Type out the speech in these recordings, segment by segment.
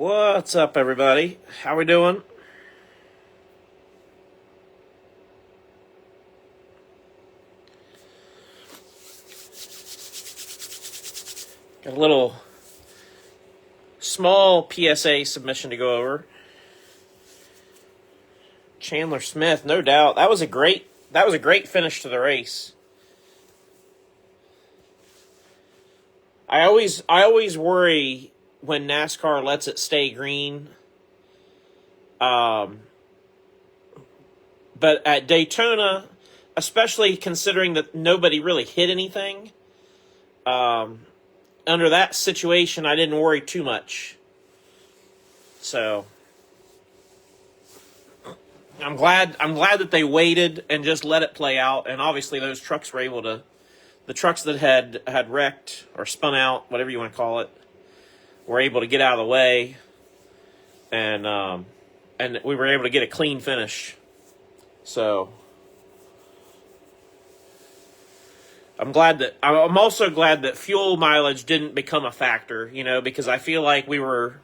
What's up, everybody? How we doing? Got a little small PSA submission to go over. Chandler Smith, no doubt. That was a great finish to the race. I always worry when NASCAR lets it stay green. But at Daytona, especially considering that nobody really hit anything, under that situation, I didn't worry too much. So I'm glad that they waited and just let it play out. And obviously, those trucks were able to. The trucks that had wrecked or spun out, whatever you want to call it, were able to get out of the way, and we were able to get a clean finish. So I'm also glad that fuel mileage didn't become a factor, because I feel like they were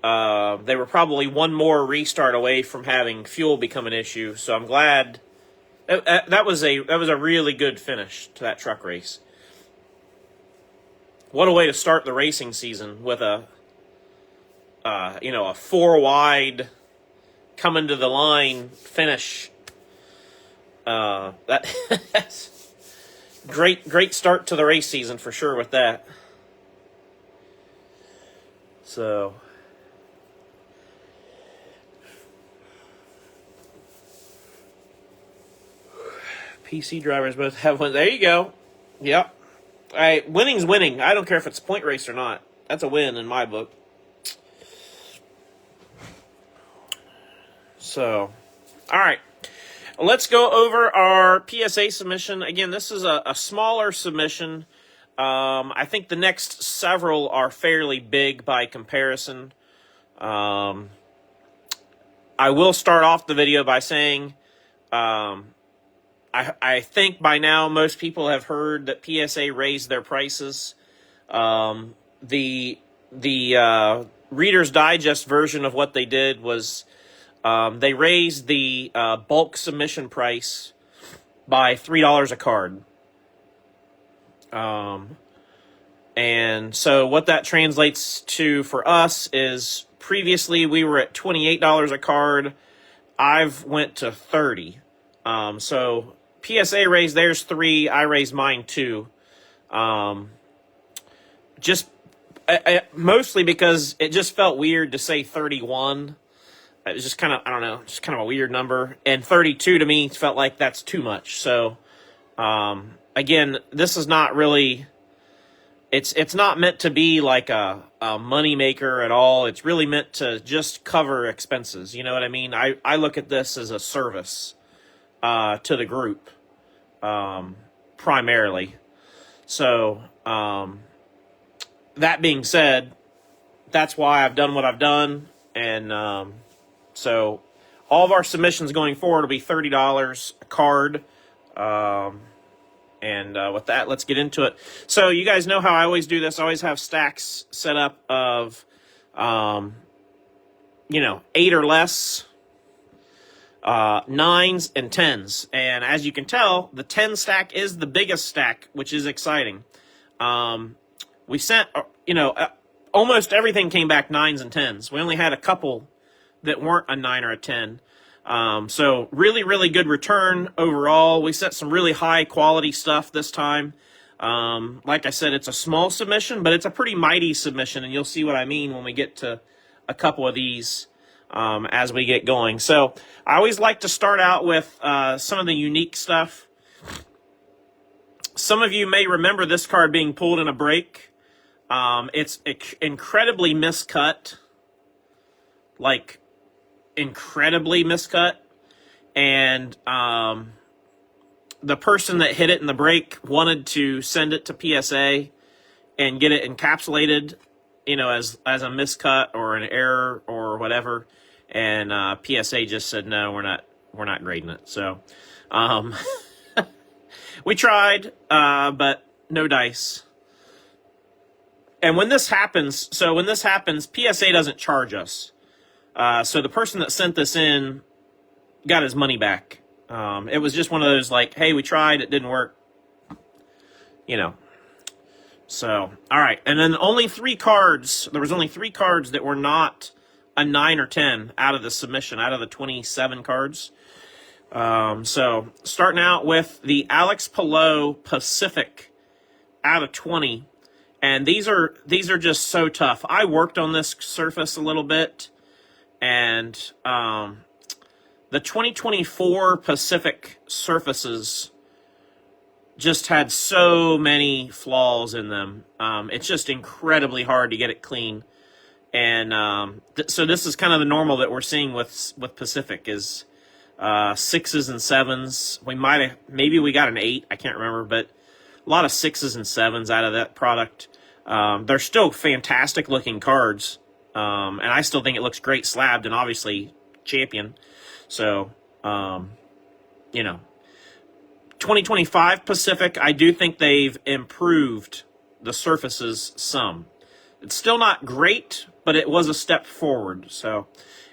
probably one more restart away from having fuel become an issue. So I'm glad. That was a really good finish to that truck race. What a way to start the racing season with a 4 wide coming to the line finish. That's great start to the race season for sure with that. So PC drivers both have one. There you go. Yep. All right, winning's winning. I don't care if it's a point race or not. That's a win in my book. So, all right. Let's go over our PSA submission. Again, this is a smaller submission. I think the next several are fairly big by comparison. I will start off the video by saying I think by now most people have heard that PSA raised their prices. The Reader's Digest version of what they did was they raised the bulk submission price by $3 a card. And so what that translates to for us is previously we were at $28 a card. I've went to $30. So PSA raised theirs $3. I raised mine $2. Just mostly because it just felt weird to say 31. It was just kind of, I don't know, just kind of a weird number. And 32 to me felt like that's too much. So, again, this is not really, it's not meant to be like a money maker at all. It's really meant to just cover expenses. You know what I mean? I look at this as a service to the group, primarily. So, that being said, that's why I've done what I've done. And, so all of our submissions going forward will be $30 a card. And with that, let's get into it. So you guys know how I always do this. I always have stacks set up of, 8 or less, 9s and 10s. And as you can tell, the 10 stack is the biggest stack, which is exciting. We sent, almost everything came back 9s and 10s. We only had a couple that weren't a 9 or a 10. So really, really good return overall. We sent some really high quality stuff this time. Like I said, it's a small submission, but it's a pretty mighty submission, and you'll see what I mean when we get to a couple of these as we get going. So I always like to start out with some of the unique stuff. Some of you may remember this card being pulled in a break. It's incredibly miscut. Like, incredibly miscut. And the person that hit it in the break wanted to send it to PSA and get it encapsulated, as a miscut or an error or whatever. And PSA just said, no, we're not grading it. So we tried, but no dice. And when this happens, PSA doesn't charge us. So the person that sent this in got his money back. It was just one of those like, hey, we tried, it didn't work. You know. So, all right. And then only 3 cards. There was only 3 cards that were not a 9 or 10 out of the submission, out of the 27 cards. So starting out with the Alex Palou Pacific out of 20. And these are just so tough. I worked on this surface a little bit, and the 2024 Pacific surfaces just had so many flaws in them. It's just incredibly hard to get it clean. And so this is kind of the normal that we're seeing with Pacific is 6s and 7s. Maybe we got an 8, I can't remember, but a lot of 6s and 7s out of that product. They're still fantastic looking cards. And I still think it looks great slabbed and obviously champion. So, 2025 Pacific, I do think they've improved the surfaces some. It's still not great, but it was a step forward. So,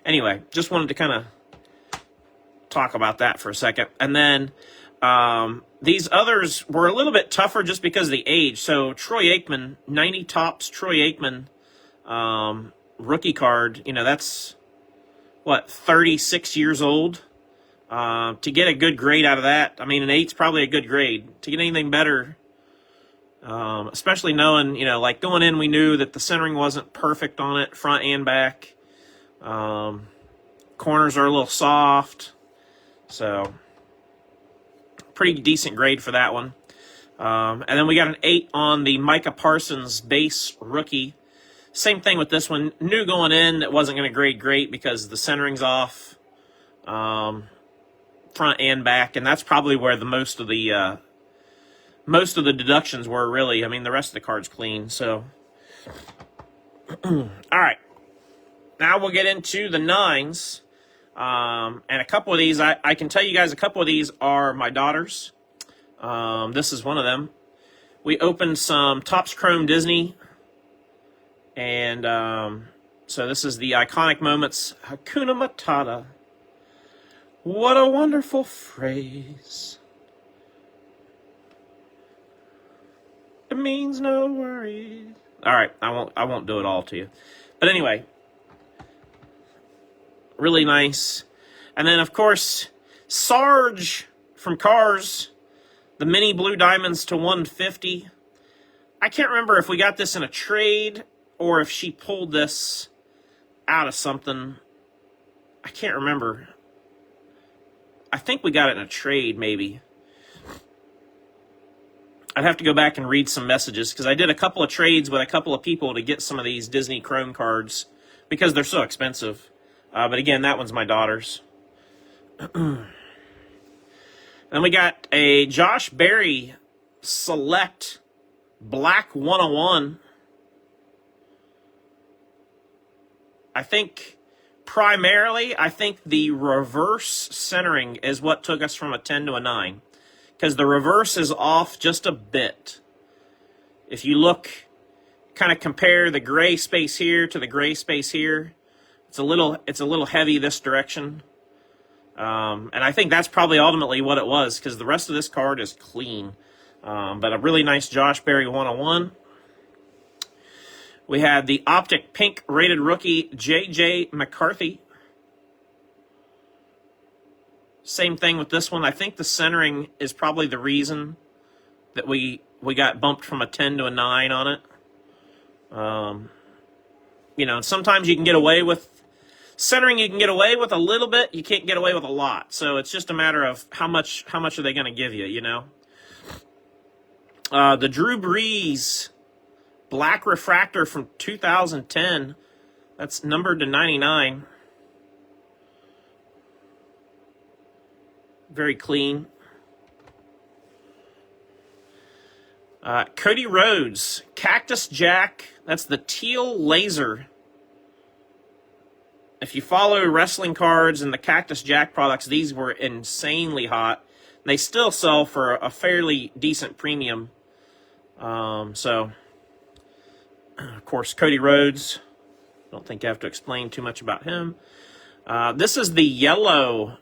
anyway, just wanted to kind of talk about that for a second. And then these others were a little bit tougher just because of the age. So, Troy Aikman, 90 tops Troy Aikman rookie card, that's, 36 years old? To get a good grade out of that, I mean, an 8's probably a good grade. To get anything better, especially knowing, like going in, we knew that the centering wasn't perfect on it, front and back. Corners are a little soft. So, pretty decent grade for that one. And then we got an 8 on the Micah Parsons base rookie. Same thing with this one. Knew going in it wasn't going to grade great because the centering's off. Front and back, and that's probably where the most of the deductions were, really. I mean, the rest of the card's clean, so. All right. Now we'll get into the 9s. And a couple of these, I can tell you guys, a couple of these are my daughters. This is one of them. We opened some Topps Chrome Disney, and so this is the Iconic Moments Hakuna Matata. What a wonderful phrase. It means no worries. All right, I won't do it all to you. But anyway, really nice. And then of course, Sarge from Cars, the mini blue diamonds to 150. I can't remember if we got this in a trade or if she pulled this out of something. I can't remember. I think we got it in a trade, maybe. I'd have to go back and read some messages, because I did a couple of trades with a couple of people to get some of these Disney Chrome cards, because they're so expensive. But again, that one's my daughter's. Then we got a Josh Berry Select Black 101. Primarily, I think the reverse centering is what took us from a 10 to a 9. Because the reverse is off just a bit. If you look, kind of compare the gray space here to the gray space here, it's a little heavy this direction. And I think that's probably ultimately what it was, because the rest of this card is clean. But a really nice Josh Berry 101. We had the Optic Pink rated rookie J.J. McCarthy. Same thing with this one. I think the centering is probably the reason that we got bumped from a 10 to a 9 on it. Sometimes you can get away with centering. You can get away with a little bit. You can't get away with a lot. So it's just a matter of how much are they going to give you, The Drew Brees Black Refractor from 2010. That's numbered to 99. Very clean. Cody Rhodes, Cactus Jack. That's the teal laser. If you follow wrestling cards and the Cactus Jack products, these were insanely hot. They still sell for a fairly decent premium. So Of course, Cody Rhodes. Don't think I have to explain too much about him. This is the yellow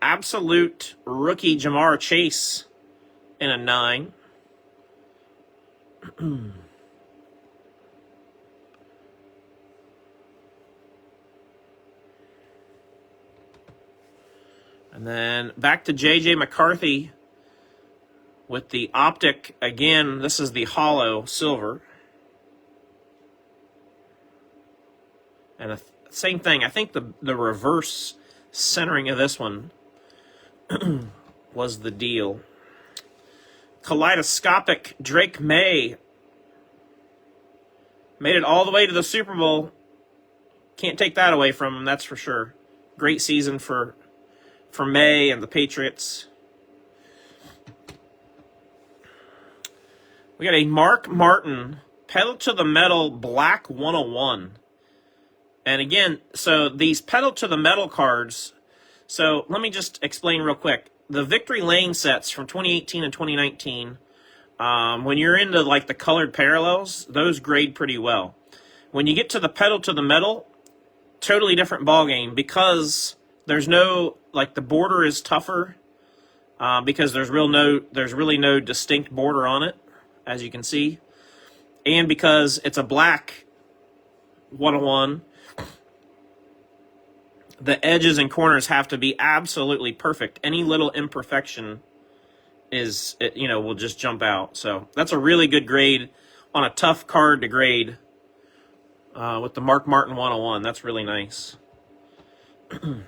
absolute rookie Jamar Chase in a 9. And then back to J.J. McCarthy with the optic. Again, this is the hollow silver. And same thing. I think the reverse centering of this one was the deal. Kaleidoscopic Drake May. Made it all the way to the Super Bowl. Can't take that away from him, that's for sure. Great season for May and the Patriots. We got a Mark Martin pedal to the metal black 101. And again, so these pedal to the metal cards, so let me just explain real quick. The Victory Lane sets from 2018 and 2019, when you're into like the colored parallels, those grade pretty well. When you get to the pedal to the metal, totally different ballgame because there's no, like the border is tougher because there's really no distinct border on it, as you can see. And because it's a black 101, the edges and corners have to be absolutely perfect. Any little imperfection will just jump out. So that's a really good grade on a tough card to grade with the Mark Martin 101. That's really nice. And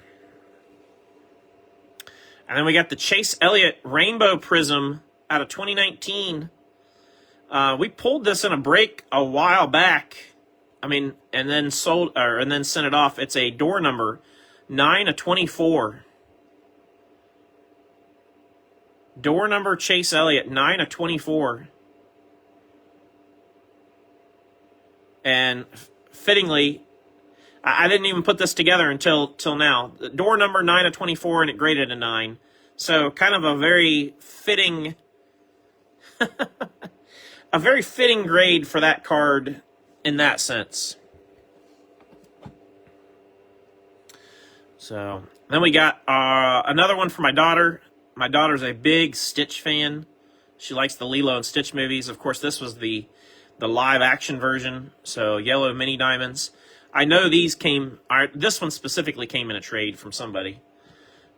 then we got the Chase Elliott Rainbow Prism out of 2019. We pulled this in a break a while back. And then sent it off. It's a door number 9/24. Door number Chase Elliott 9/24. And fittingly, I didn't even put this together until now. Door number 9/24, and it graded a 9. So kind of a very fitting, grade for that card in that sense. So then we got another one for my daughter. My daughter's a big Stitch fan. She likes the Lilo and Stitch movies. Of course, this was the live action version. So yellow mini diamonds. I know this one specifically came in a trade from somebody.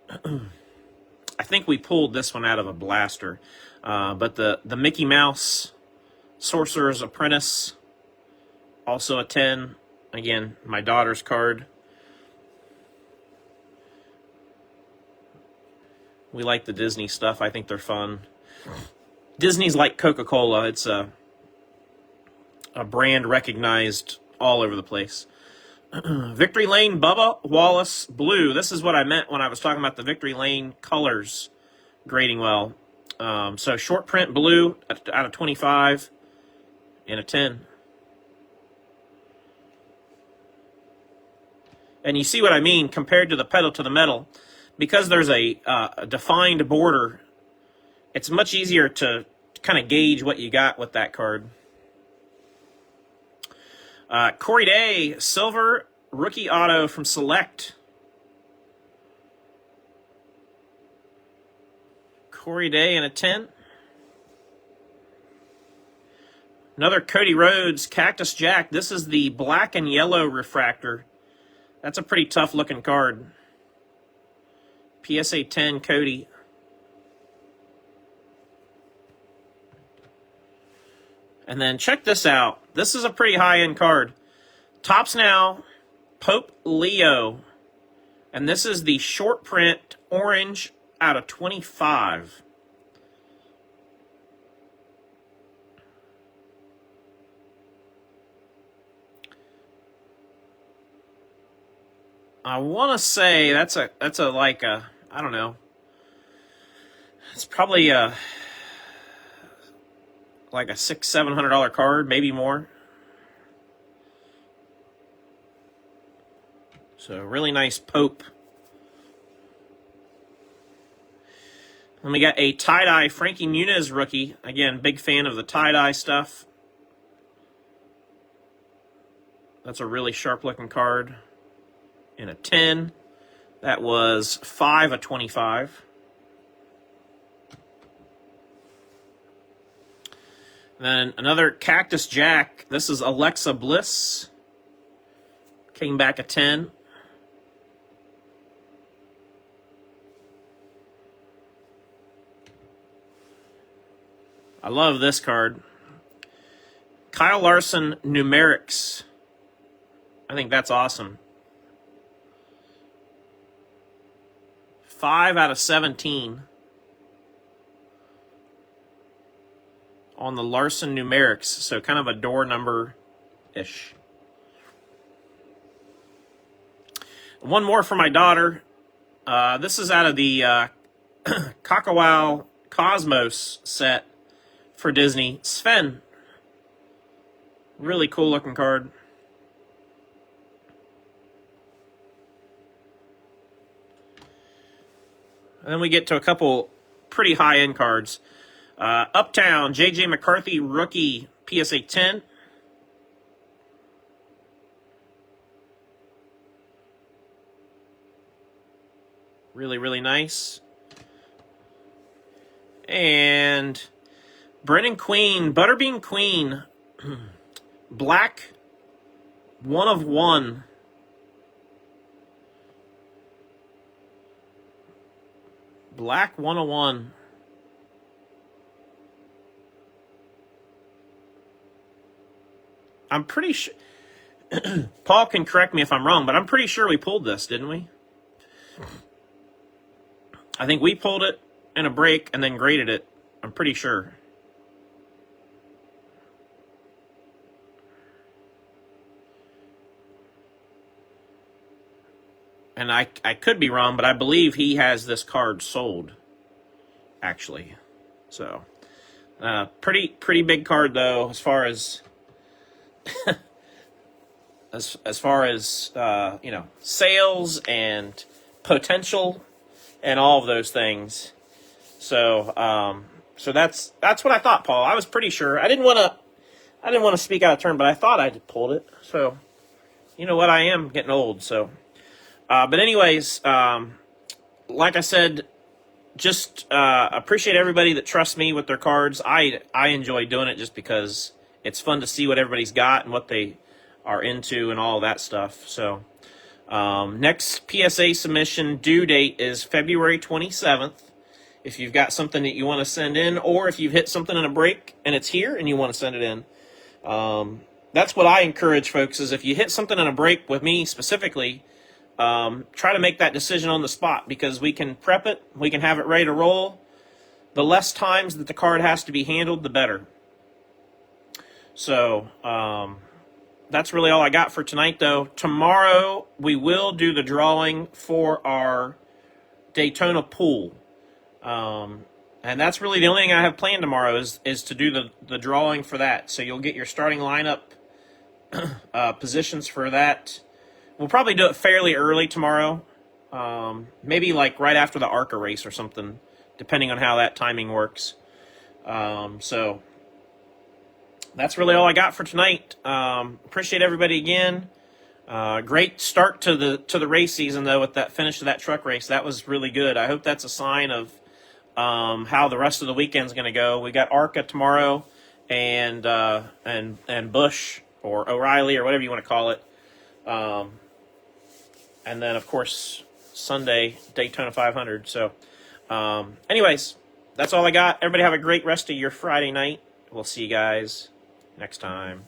I think we pulled this one out of a blaster. But the Mickey Mouse Sorcerer's Apprentice, also a 10. Again, my daughter's card. We like the Disney stuff. I think they're fun. Disney's like Coca-Cola. It's a brand recognized all over the place. Victory Lane Bubba Wallace Blue. This is what I meant when I was talking about the Victory Lane colors grading well. So short print blue out of 25 and a 10. And you see what I mean compared to the pedal to the metal. Because there's a defined border, it's much easier to kind of gauge what you got with that card. Corey Day, silver rookie auto from Select. Corey Day and a 10. Another Cody Rhodes, Cactus Jack. This is the black and yellow refractor. That's a pretty tough looking card. PSA 10 Cody. And then check this out. This is a pretty high-end card. Topps Now, Pope Leo. And this is the short print orange out of 25. I want to say that's a I don't know. It's probably like a $600-700 card, maybe more. So really nice Pope. Then we got a tie-dye Frankie Muniz rookie. Again, big fan of the tie-dye stuff. That's a really sharp looking card. In a 10. That was 5 of 25. Then another Cactus Jack. This is Alexa Bliss. Came back a 10. I love this card. Kyle Larson Numerics. I think that's awesome. 5 out of 17 on the Larson Numerics. So kind of a door number-ish. One more for my daughter. This is out of the Kakawau Cosmos set for Disney. Sven. Really cool looking card. And then we get to a couple pretty high-end cards. Uptown, J.J. McCarthy, rookie, PSA 10. Really, really nice. And Brennan Queen, Butterbean Queen, black, 1 of 1. Black 101. I'm pretty sure, Paul can correct me if I'm wrong, but I'm pretty sure we pulled this, didn't we? I think we pulled it in a break and then graded it. I'm pretty sure. And I could be wrong, but I believe he has this card sold, actually. So, pretty big card though, as far as as far as you know, sales and potential and all of those things. So so that's what I thought, Paul. I was pretty sure. I didn't want to speak out of turn, but I thought I pulled it. So you know what, I am getting old, so. But anyways, like I said, just appreciate everybody that trusts me with their cards. I enjoy doing it just because it's fun to see what everybody's got and what they are into and all that stuff. So next PSA submission due date is February 27th. If you've got something that you want to send in, or if you've hit something in a break and it's here and you want to send it in, that's what I encourage folks, is if you hit something in a break with me specifically, try to make that decision on the spot, because we can prep it, we can have it ready to roll. The less times that the card has to be handled, the better. So that's really all I got for tonight, though. Tomorrow we will do the drawing for our Daytona pool. And that's really the only thing I have planned tomorrow is to do the drawing for that. So you'll get your starting lineup positions for that. We'll probably do it fairly early tomorrow. Maybe like right after the ARCA race or something, depending on how that timing works. So that's really all I got for tonight. Appreciate everybody again. Great start to the race season, though, with that finish of that truck race. That was really good. I hope that's a sign of how the rest of the weekend's going to go. We got ARCA tomorrow, and Busch or O'Reilly or whatever you want to call it. And then, of course, Sunday, Daytona 500. So, anyways, that's all I got. Everybody have a great rest of your Friday night. We'll see you guys next time.